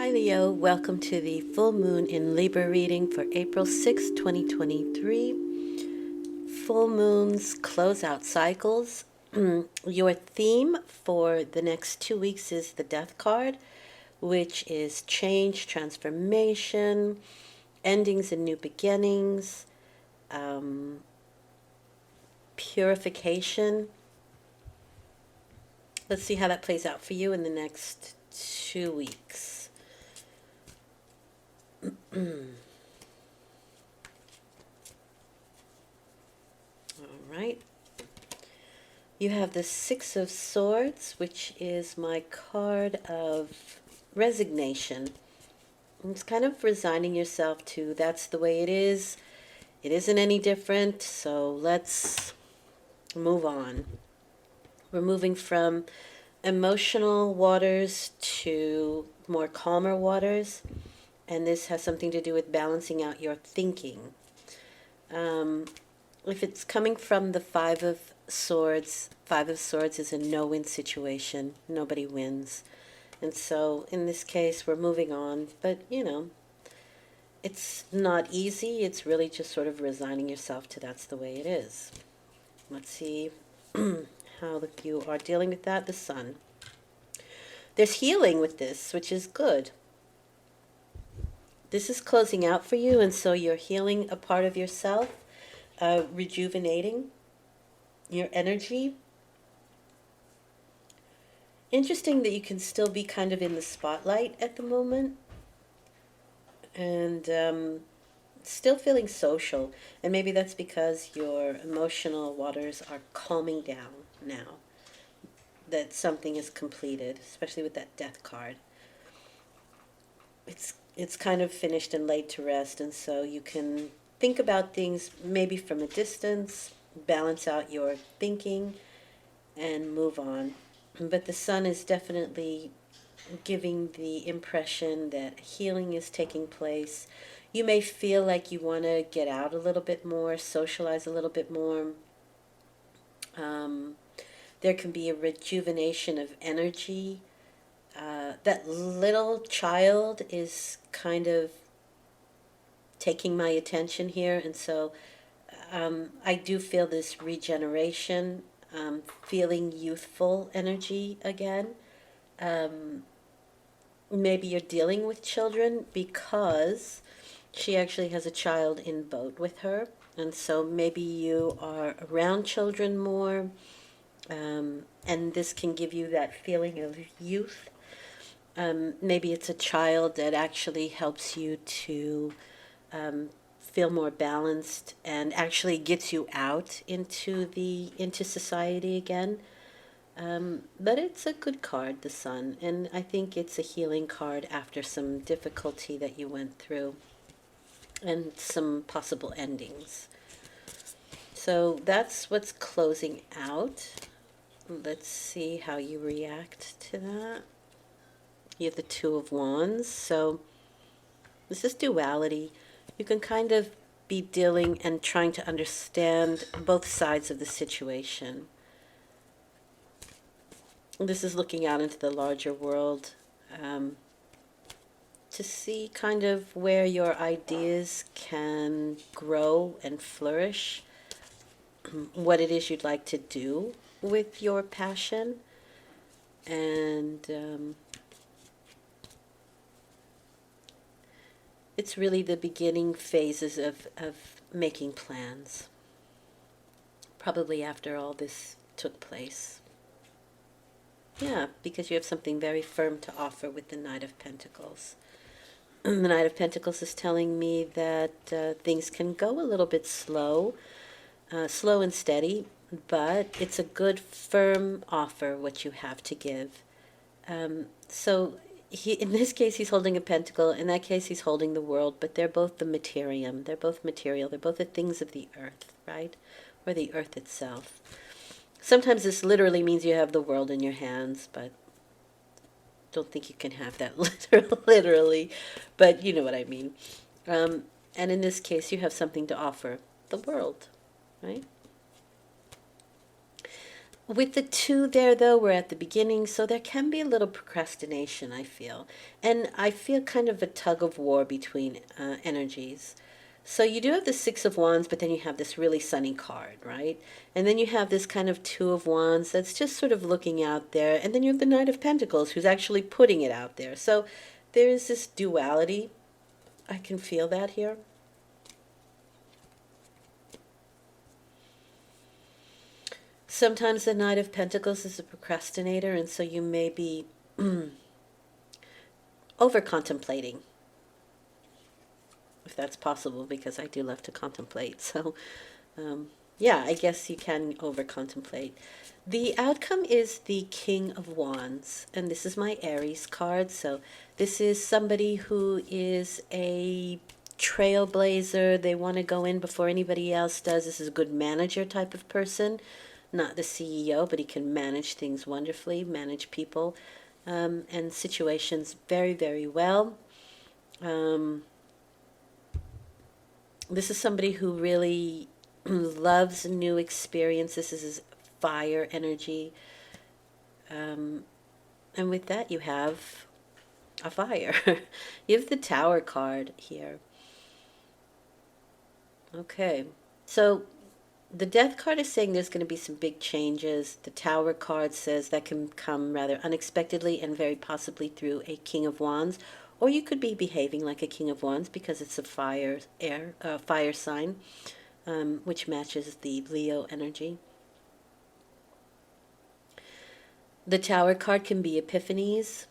Hi Leo, welcome to the full moon in Libra reading for April 6, 2023. Full moons close out cycles. Your theme for the next 2 weeks is the Death card, which is change, transformation, endings and new beginnings, purification. Let's see how that plays out for you in the next 2 weeks. All right. You have the Six of Swords, which is my card of resignation. It's kind of resigning yourself to that's the way it is. It isn't any different, so let's move on. We're moving from emotional waters to more calmer waters, and this has something to do with balancing out your thinking. If it's coming from the Five of Swords is a no-win situation. Nobody wins. And so in this case, we're moving on. But, it's not easy. It's really just sort of resigning yourself to that's the way it is. Let's see how you are dealing with that. The Sun. There's healing with this, which is good. This is closing out for you, and so you're healing a part of yourself, rejuvenating your energy. Interesting that you can still be kind of in the spotlight at the moment, and still feeling social. And maybe that's because your emotional waters are calming down now that something is completed, especially with that Death card. It's kind of finished and laid to rest, and so you can think about things maybe from a distance, balance out your thinking, and move on. But the Sun is definitely giving the impression that healing is taking place. You may feel like you want to get out a little bit more, socialize a little bit more. There can be a rejuvenation of energy. That little child is kind of taking my attention here, and so I do feel this regeneration, feeling youthful energy again. Maybe you're dealing with children because she actually has a child in boat with her, and so maybe you are around children more, and this can give you that feeling of youth. Maybe it's a child that actually helps you to feel more balanced and actually gets you out into society again. But it's a good card, the Sun, and I think it's a healing card after some difficulty that you went through and some possible endings. So that's what's closing out. Let's see how you react to that. You have the Two of Wands, so this is duality. You can kind of be dealing and trying to understand both sides of the situation. This is looking out into the larger world to see kind of where your ideas can grow and flourish, what it is you'd like to do with your passion, and it's really the beginning phases of making plans, probably after all this took place. Yeah, because you have something very firm to offer with the Knight of Pentacles. The Knight of Pentacles is telling me that things can go a little bit slow and steady, but it's a good, firm offer what you have to give. So in this case, he's holding a pentacle. In that case, he's holding the world, but they're both the materium. They're both material. They're both the things of the earth, right? Or the earth itself. Sometimes this literally means you have the world in your hands, but don't think you can have that literally, but you know what I mean. And in this case, you have something to offer the world, right? With the two there, though, we're at the beginning, so there can be a little procrastination, I feel. And I feel kind of a tug of war between energies. So you do have the Six of Wands, but then you have this really sunny card, right? And then you have this kind of Two of Wands that's just sort of looking out there. And then you have the Knight of Pentacles who's actually putting it out there. So there's this duality. I can feel that here. Sometimes the Knight of Pentacles is a procrastinator, and so you may be over contemplating, if that's possible, because I do love to contemplate. So, yeah, I guess you can over contemplate. The outcome is the King of Wands, and this is my Aries card. So, this is somebody who is a trailblazer. They want to go in before anybody else does. This is a good manager type of person. Not the CEO, but he can manage things wonderfully, manage people and situations very, very well. This is somebody who really loves new experiences. This is fire energy. And with that, you have a fire. You have the Tower card here. Okay. So the Death card is saying there's going to be some big changes. The Tower card says that can come rather unexpectedly and very possibly through a King of Wands. Or you could be behaving like a King of Wands because it's a fire sign, which matches the Leo energy. The Tower card can be epiphanies,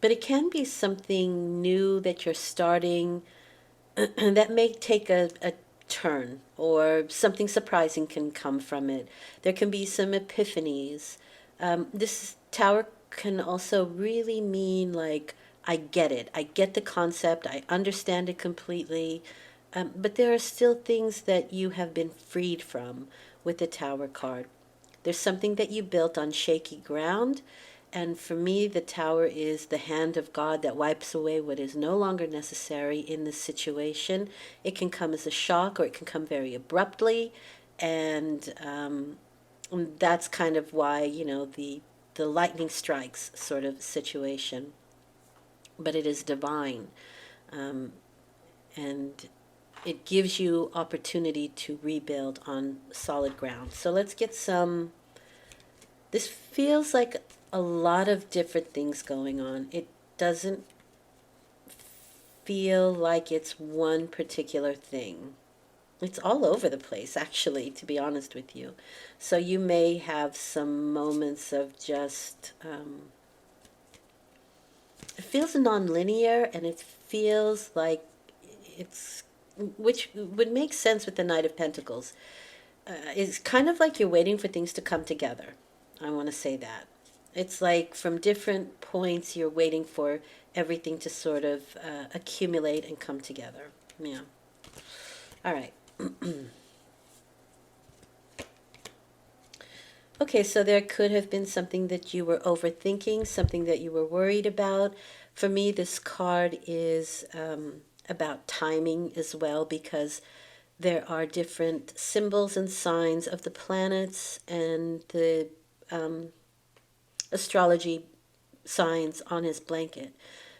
but it can be something new that you're starting that may take a turn, or something surprising can come from it. There can be some epiphanies. This Tower can also really mean like, I get it. I get the concept. I understand it completely. But there are still things that you have been freed from with the Tower card. There's something that you built on shaky ground. And for me, the Tower is the hand of God that wipes away what is no longer necessary in this situation. It can come as a shock, or it can come very abruptly. And that's kind of why, the lightning strikes sort of situation. But it is divine. And it gives you opportunity to rebuild on solid ground. So let's get some. This feels like a lot of different things going on. It doesn't feel like it's one particular thing. It's all over the place, actually, to be honest with you. So you may have some moments of just, it feels non-linear, and it feels like it's, which would make sense with the Knight of Pentacles. It's kind of like you're waiting for things to come together. I want to say that. It's like from different points you're waiting for everything to sort of accumulate and come together. Yeah. All right. Okay, so there could have been something that you were overthinking, something that you were worried about. For me, this card is about timing as well, because there are different symbols and signs of the planets and the astrology signs on his blanket,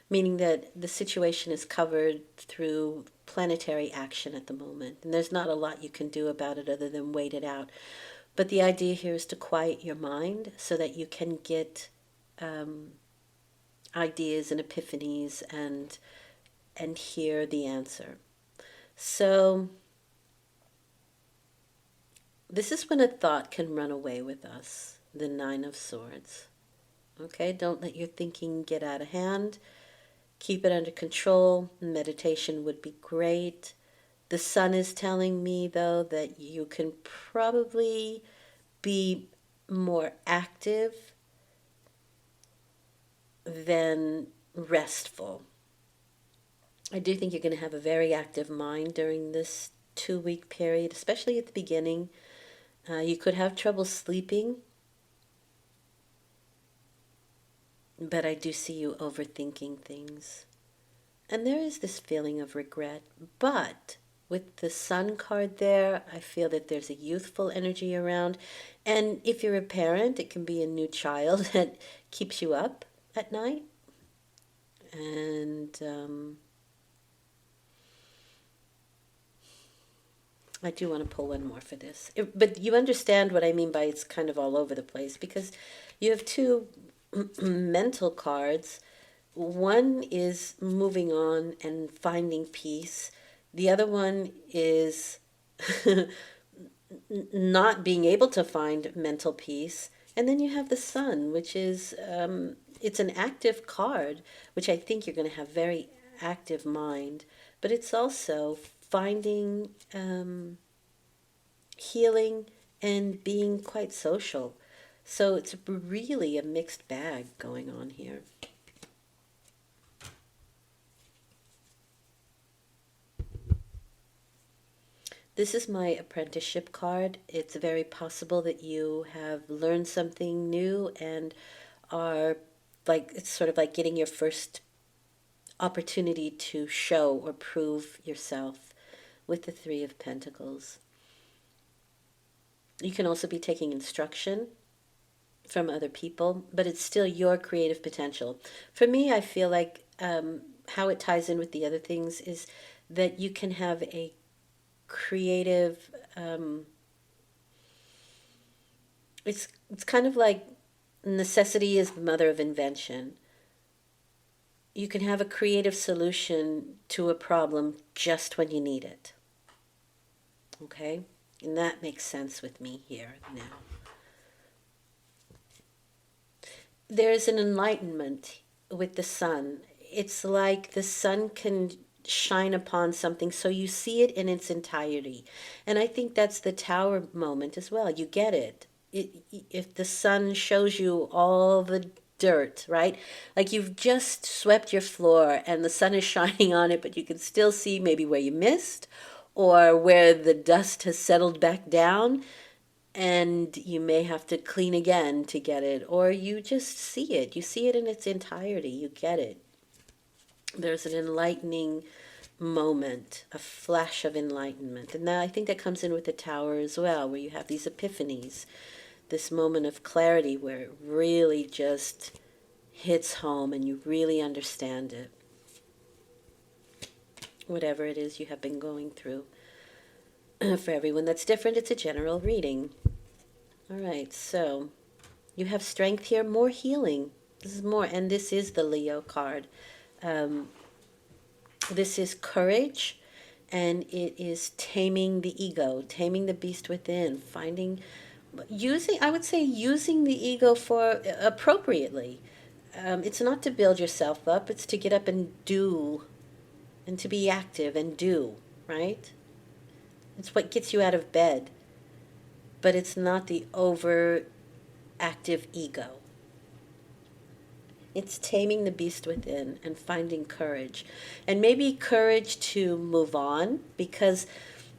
meaning that the situation is covered through planetary action at the moment. And there's not a lot you can do about it other than wait it out. But the idea here is to quiet your mind so that you can get ideas and epiphanies and hear the answer. So this is when a thought can run away with us, the Nine of Swords. Okay, don't let your thinking get out of hand. Keep it under control. Meditation would be great. The sun is telling me, though, that you can probably be more active than restful. I do think you're going to have a very active mind during this 2-week period, especially at the beginning. You could have trouble sleeping, but I do see you overthinking things. And there is this feeling of regret, but with the Sun card there, I feel that there's a youthful energy around. And if you're a parent, it can be a new child that keeps you up at night. And I do want to pull one more for this. But you understand what I mean by it's kind of all over the place, because you have two mental cards. One is moving on and finding peace. The other one is not being able to find mental peace. And then you have the Sun, which is it's an active card, which I think you're going to have very active mind. But it's also finding healing and being quite social. So it's really a mixed bag going on here. This is my apprenticeship card. It's very possible that you have learned something new and are like, it's sort of like getting your first opportunity to show or prove yourself with the Three of Pentacles. You can also be taking instruction from other people, but it's still your creative potential. For me, I feel like how it ties in with the other things is that you can have a creative it's kind of like necessity is the mother of invention. You can have a creative solution to a problem just when you need it. Okay? And that makes sense with me here now. There's an enlightenment with the Sun. It's like the Sun can shine upon something so you see it in its entirety. And I think that's the Tower moment as well. You get it. If the Sun shows you all the dirt, right? Like you've just swept your floor and the Sun is shining on it, but you can still see maybe where you missed or where the dust has settled back down, and you may have to clean again to get it, or you just see it. You see it in its entirety. You get it. There's an enlightening moment, a flash of enlightenment. And I think that comes in with the Tower as well, where you have these epiphanies, this moment of clarity where it really just hits home and you really understand it. Whatever it is you have been going through. For everyone that's different, it's a general reading. All right, so you have strength here, more healing. This is more, and this is the Leo card. This is courage, and it is taming the ego, taming the beast within, I would say using the ego for appropriately. It's not to build yourself up, it's to get up and do, and to be active and do, right? It's what gets you out of bed, but it's not the overactive ego. It's taming the beast within and finding courage. And maybe courage to move on, because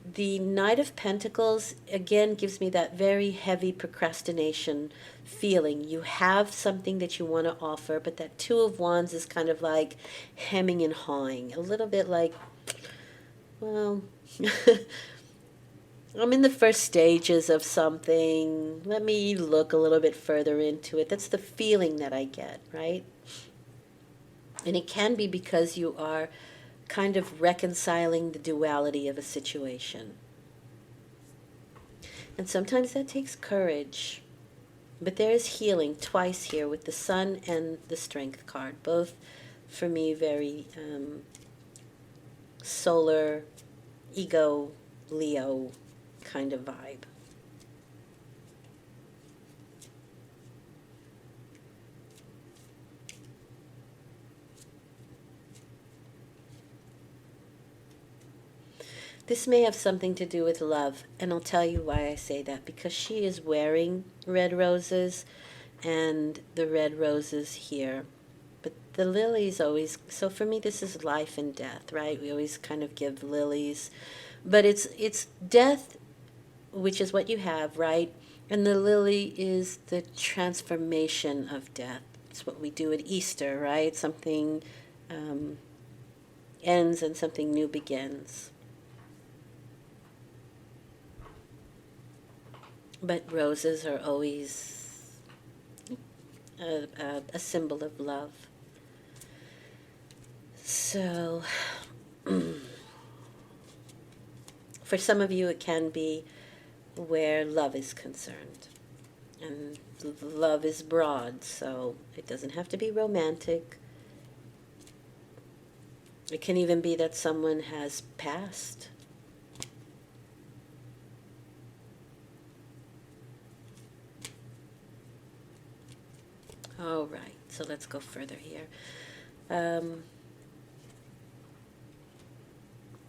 the Knight of Pentacles, again, gives me that very heavy procrastination feeling. You have something that you want to offer, but that Two of Wands is kind of like hemming and hawing. A little bit like, well, I'm in the first stages of something. Let me look a little bit further into it. That's the feeling that I get, right? And it can be because you are kind of reconciling the duality of a situation. And sometimes that takes courage. But there is healing twice here with the Sun and the Strength card. Both, for me, very solar, ego, Leo kind of vibe. This may have something to do with love, and I'll tell you why I say that. Because she is wearing red roses, and the red roses here. But the lilies always, so for me this is life and death, right? We always kind of give lilies. But it's death, which is what you have, right? And the lily is the transformation of death. It's what we do at Easter, right? Something ends and something new begins. But roses are always a symbol of love. So, for some of you, it can be where love is concerned. And love is broad, so it doesn't have to be romantic. It can even be that someone has passed. All right, so let's go further here.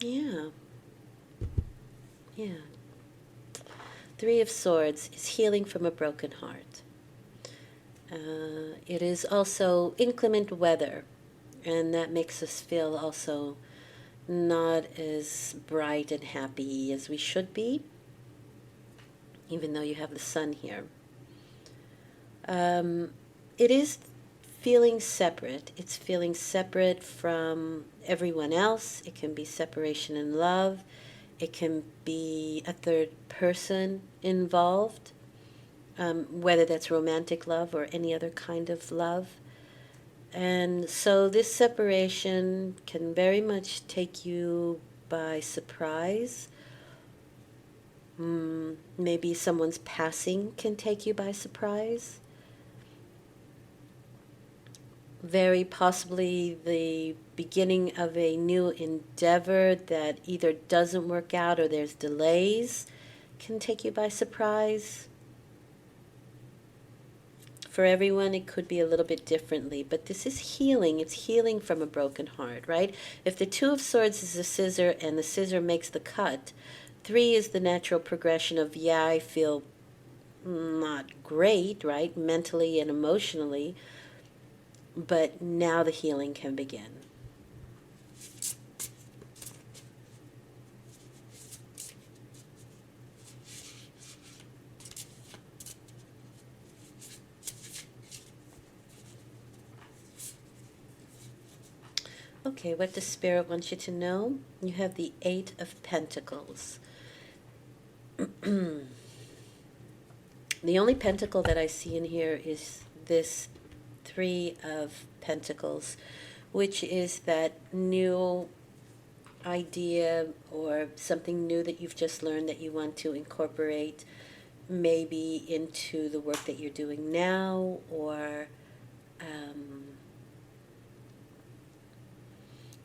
Yeah, yeah. Three of Swords is healing from a broken heart. It is also inclement weather, and that makes us feel also not as bright and happy as we should be, even though you have the sun here. It is feeling separate. It's feeling separate from everyone else. It can be separation in love. It can be a third person involved, whether that's romantic love or any other kind of love. And so this separation can very much take you by surprise. Maybe someone's passing can take you by surprise. Very possibly the beginning of a new endeavor that either doesn't work out or there's delays can take you by surprise. For everyone, it could be a little bit differently, but this is healing. It's healing from a broken heart, right? If the Two of Swords is a scissor and the scissor makes the cut, three is the natural progression of, yeah, I feel not great, right, mentally and emotionally, but now the healing can begin. Okay, what does Spirit want you to know? You have the Eight of Pentacles. The only pentacle that I see in here is this Three of Pentacles, which is that new idea or something new that you've just learned that you want to incorporate maybe into the work that you're doing now, or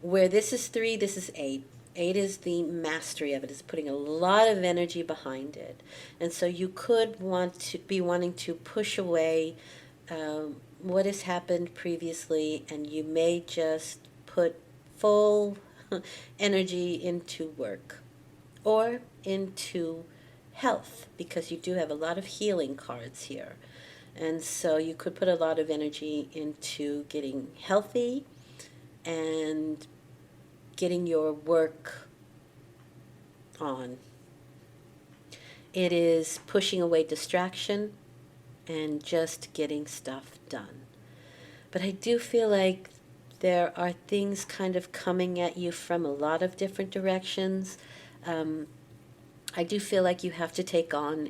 where this is three, this is eight. Eight is the mastery of it. It's putting a lot of energy behind it. And so you could want to be wanting to push away what has happened previously, and you may just put full energy into work or into health, because you do have a lot of healing cards here. And so you could put a lot of energy into getting healthy and getting your work on. It is pushing away distraction and just getting stuff done. But I do feel like there are things kind of coming at you from a lot of different directions. I do feel like you have to take on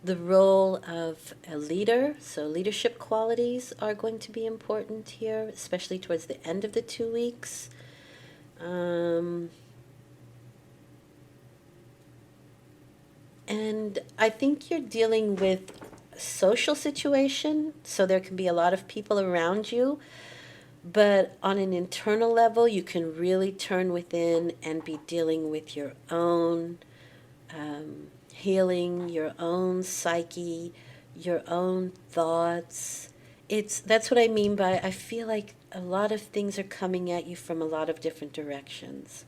the role of a leader. So leadership qualities are going to be important here, especially towards the end of the 2 weeks. And I think you're dealing with a social situation, so there can be a lot of people around you. But on an internal level, you can really turn within and be dealing with your own healing, your own psyche, your own thoughts. That's what I mean by, I feel like a lot of things are coming at you from a lot of different directions.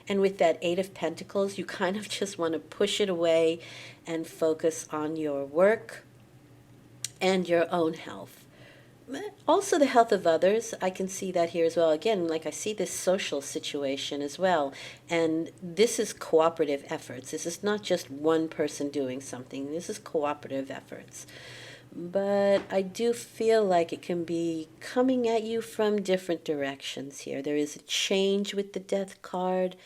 And with that Eight of Pentacles, you kind of just want to push it away and focus on your work and your own health. Also the health of others, I can see that here as well. Again, like I see this social situation as well. And this is cooperative efforts. This is not just one person doing something. This is cooperative efforts. But I do feel like it can be coming at you from different directions here. There is a change with the Death card.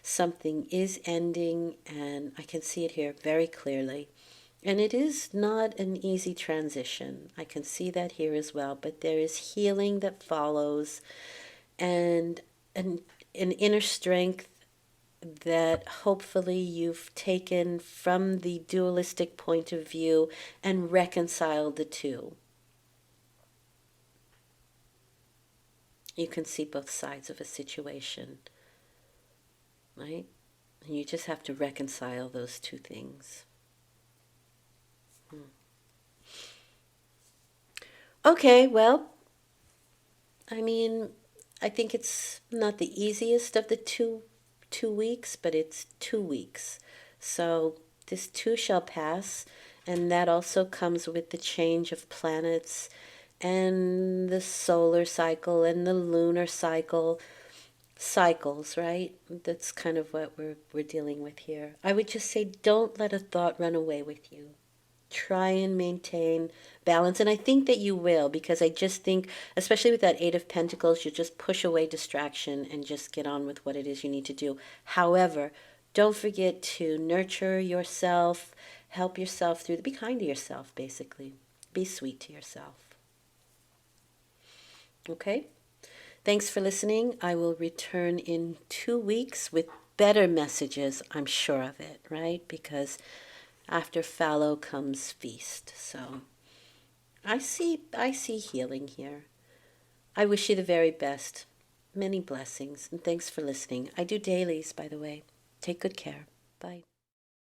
Something is ending, and I can see it here very clearly. And it is not an easy transition. I can see that here as well, but there is healing that follows, and an inner strength that hopefully you've taken from the dualistic point of view and reconciled the two. You can see both sides of a situation, right? And you just have to reconcile those two things. Okay, well, I mean, I think it's not the easiest of the two weeks, but it's 2 weeks. So this too shall pass, and that also comes with the change of planets and the solar cycle and the lunar cycles, right? That's kind of what we're dealing with here. I would just say don't let a thought run away with you. Try and maintain balance, and I think that you will, because I just think, especially with that Eight of Pentacles, you just push away distraction and just get on with what it is you need to do. However, don't forget to nurture yourself, help yourself through, be kind to yourself, basically. Be sweet to yourself. Okay? Thanks for listening. I will return in 2 weeks with better messages. I'm sure of it, right? Because after fallow comes feast. So I see healing here. I wish you the very best. Many blessings, and thanks for listening. I do dailies, by the way. Take good care. Bye.